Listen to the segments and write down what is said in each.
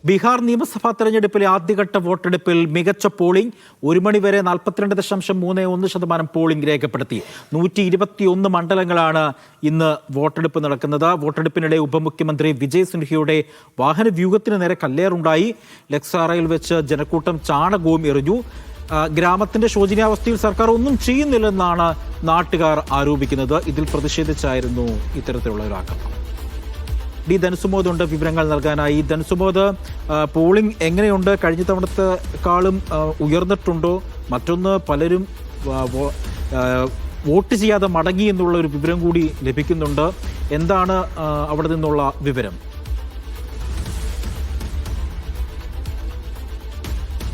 ബീഹാർ നിയമസഭാ തെരഞ്ഞെടുപ്പിലെ ആദ്യഘട്ട വോട്ടെടുപ്പിൽ മികച്ച പോളിംഗ് 1 മണിവരെ 42.31% പോളിംഗ് രേഖപ്പെടുത്തി. 121 മണ്ഡലങ്ങളാണ് ഇന്ന് വോട്ടെടുപ്പ് നടക്കുന്നത്. വോട്ടെടുപ്പിനിടെ ഉപമുഖ്യമന്ത്രി വിജയ് സിൻഹയുടെ വാഹനവ്യൂഹത്തിന് നേരെ കല്ലേറുണ്ടായി. ലക്സാറയിൽ വെച്ച് ജനക്കൂട്ടം ചാണകവും എറിഞ്ഞു. ഗ്രാമത്തിന്റെ ശോചനീയാവസ്ഥയിൽ സർക്കാർ ഒന്നും ചെയ്യുന്നില്ലെന്നാണ് നാട്ടുകാർ ആരോപിക്കുന്നത്. ഇതിൽ പ്രതിഷേധിച്ചായിരുന്നു ഇത്തരത്തിലുള്ള ഒരു ആക്രമണം. ഡി ധനസുമോദ് ഉണ്ട് വിവരങ്ങൾ നൽകാനായി. ധനസുമോദ്, പോളിംഗ് എങ്ങനെയുണ്ട്? കഴിഞ്ഞ തവണത്തെക്കാളും ഉയർന്നിട്ടുണ്ടോ? മറ്റൊന്ന്, പലരും വോട്ട് ചെയ്യാതെ മടങ്ങി എന്നുള്ള ഒരു വിവരം കൂടി ലഭിക്കുന്നുണ്ട്. എന്താണ് അവിടെ നിന്നുള്ള വിവരം?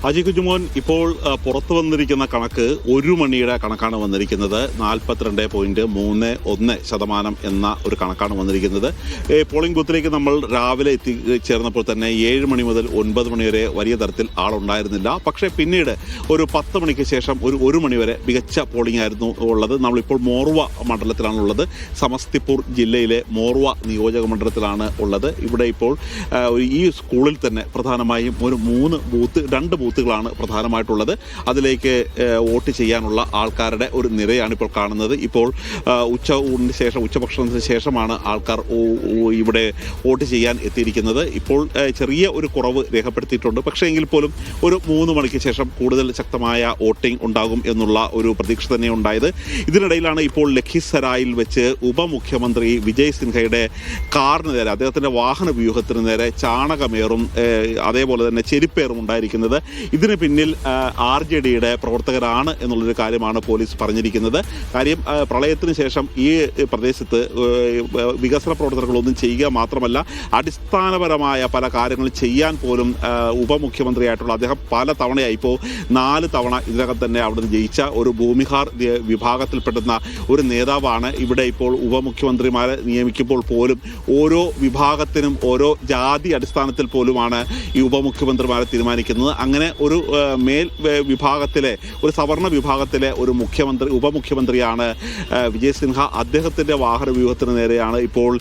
അജി കുഞ്ഞുമോൻ, ഇപ്പോൾ പുറത്തു വന്നിരിക്കുന്ന കണക്ക് 1 മണിയുടെ കണക്കാണ് വന്നിരിക്കുന്നത്. 42.31% എന്ന ഒരു കണക്കാണ് വന്നിരിക്കുന്നത്. പോളിംഗ് ബൂത്തിലേക്ക് നമ്മൾ രാവിലെ എത്തിച്ചേർന്നപ്പോൾ തന്നെ 7 മണി മുതൽ 9 മണി വരെ വലിയ തരത്തിൽ ആളുണ്ടായിരുന്നില്ല. പക്ഷേ പിന്നീട് ഒരു 10 മണിക്ക് ശേഷം ഒരു 1 മണി വരെ മികച്ച പോളിംഗ് ആയിരുന്നു ഉള്ളത്. നമ്മളിപ്പോൾ മോർവ മണ്ഡലത്തിലാണുള്ളത്. സമസ്തിപൂർ ജില്ലയിലെ മോർവ നിയോജക മണ്ഡലത്തിലാണ് ഉള്ളത്. ഇവിടെ ഇപ്പോൾ ഈ സ്കൂളിൽ തന്നെ പ്രധാനമായും ഒരു 2 ബൂത്തുകളാണ് പ്രധാനമായിട്ടുള്ളത്. അതിലേക്ക് വോട്ട് ചെയ്യാനുള്ള ആൾക്കാരുടെ ഒരു നിരയാണ് ഇപ്പോൾ കാണുന്നത്. ഇപ്പോൾ ഉച്ചഭക്ഷണത്തിന് ശേഷമാണ് ആൾക്കാർ ഇവിടെ വോട്ട് ചെയ്യാൻ എത്തിയിരിക്കുന്നത്. ഇപ്പോൾ ചെറിയ ഒരു കുറവ് രേഖപ്പെടുത്തിയിട്ടുണ്ട്. പക്ഷേ എങ്കിൽ പോലും ഒരു 3 മണിക്ക് ശേഷം കൂടുതൽ ശക്തമായ വോട്ടിംഗ് ഉണ്ടാകും എന്നുള്ള ഒരു പ്രതീക്ഷ തന്നെ ഉണ്ടായത്. ഇതിനിടയിലാണ് ഇപ്പോൾ ലഖീസരായിൽ വെച്ച് ഉപമുഖ്യമന്ത്രി വിജയ് സിൻഹയുടെ കാറിന് നേരെ, അദ്ദേഹത്തിൻ്റെ വാഹന വ്യൂഹത്തിന് നേരെ ചാണകമേറും അതേപോലെ തന്നെ ചെരിപ്പേറും ഉണ്ടായിരിക്കുന്നത്. ഇതിന് പിന്നിൽ RJDയുടെ പ്രവർത്തകരാണ് എന്നുള്ളൊരു കാര്യമാണ് പോലീസ് പറഞ്ഞിരിക്കുന്നത്. കാര്യം, പ്രളയത്തിന് ശേഷം ഈ പ്രദേശത്ത് വികസന പ്രവർത്തനങ്ങളൊന്നും ചെയ്യുക മാത്രമല്ല, അടിസ്ഥാനപരമായ പല കാര്യങ്ങളും ചെയ്യാൻ പോലും ഉപമുഖ്യമന്ത്രിയായിട്ടുള്ള അദ്ദേഹം പല തവണയായി, ഇപ്പോൾ 4 തവണ ഇതിനകം തന്നെ അവിടുന്ന് ജയിച്ച ഒരു ഭൂമിഹാർ വിഭാഗത്തിൽപ്പെടുന്ന ഒരു നേതാവാണ്. ഇവിടെ ഇപ്പോൾ ഉപമുഖ്യമന്ത്രിമാരെ നിയമിക്കുമ്പോൾ പോലും ഓരോ വിഭാഗത്തിനും ഓരോ ജാതി അടിസ്ഥാനത്തിൽ പോലുമാണ് ഈ ഉപമുഖ്യമന്ത്രിമാരെ തീരുമാനിക്കുന്നത്. അങ്ങനെ ഒരു മേൽ വിഭാഗത്തിലെ, ഒരു സവർണ വിഭാഗത്തിലെ ഒരു ഉപമുഖ്യമന്ത്രിയാണ് വിജയ് സിൻഹ. അദ്ദേഹത്തിൻ്റെ വാഹന വ്യൂഹത്തിന് നേരെയാണ് ഇപ്പോൾ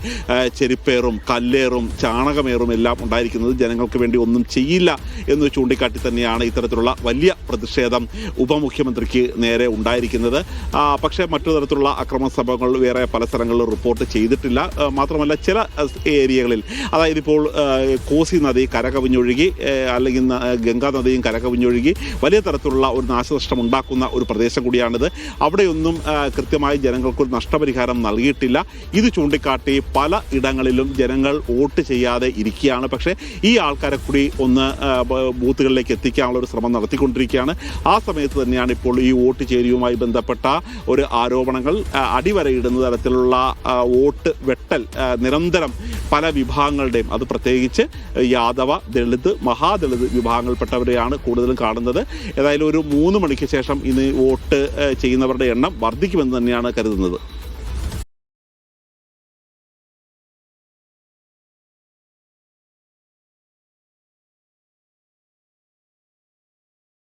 ചെരിപ്പേറും കല്ലേറും ചാണകമേറും എല്ലാം ഉണ്ടായിരിക്കുന്നത്. ജനങ്ങൾക്ക് വേണ്ടി ഒന്നും ചെയ്യില്ല എന്ന് ചൂണ്ടിക്കാട്ടി തന്നെയാണ് ഇത്തരത്തിലുള്ള വലിയ പ്രതിഷേധം ഉപമുഖ്യമന്ത്രിക്ക് നേരെ ഉണ്ടായിരിക്കുന്നത്. പക്ഷേ മറ്റു തരത്തിലുള്ള അക്രമ സംഭവങ്ങൾ വേറെ പല സ്ഥലങ്ങളിലും റിപ്പോർട്ട് ചെയ്തിട്ടില്ല. മാത്രമല്ല, ചില ഏരിയകളിൽ, അതായത് ഇപ്പോൾ കോസി നദി കരകവിഞ്ഞൊഴുകി, അല്ലെങ്കിൽ ഗംഗാ നദിയും കരകവിഞ്ഞൊഴുകി വലിയ തരത്തിലുള്ള ഒരു നാശനഷ്ടം ഉണ്ടാക്കുന്ന ഒരു പ്രദേശം കൂടിയാണിത്. അവിടെയൊന്നും കൃത്യമായി ജനങ്ങൾക്കൊരു നഷ്ടപരിഹാരം നൽകിയിട്ടില്ല. ഇത് ചൂണ്ടിക്കാട്ടി പല ഇടങ്ങളിലും ജനങ്ങൾ വോട്ട് ചെയ്യാതെ ഇരിക്കുകയാണ്. പക്ഷേ ഈ ആൾക്കാരെ കൂടി ഒന്ന് ബൂത്തുകളിലേക്ക് എത്തിക്കാനുള്ള ഒരു ശ്രമം നടത്തിക്കൊണ്ടിരിക്കുകയാണ്. ആ സമയത്ത് തന്നെയാണ് ഇപ്പോൾ ഈ വോട്ട് ചേരിയുമായി ബന്ധപ്പെട്ട ഒരു ആരോപണങ്ങൾ, അടിവരയിടുന്ന തരത്തിലുള്ള വോട്ട് വെട്ടൽ നിരന്തരം പല വിഭാഗങ്ങളുടെയും, അത് പ്രത്യേകിച്ച് യാദവ, ദളിത്, മഹാദളിത് വിഭാഗങ്ങളിൽപ്പെട്ടവരെയാണ് കൂടുതലും കാണുന്നത്. ഏതായാലും ഒരു 3 മണിക്ക് ശേഷം ഇന്ന് വോട്ട് ചെയ്യുന്നവരുടെ എണ്ണം വർദ്ധിക്കുമെന്ന് തന്നെയാണ് കരുതുന്നത്.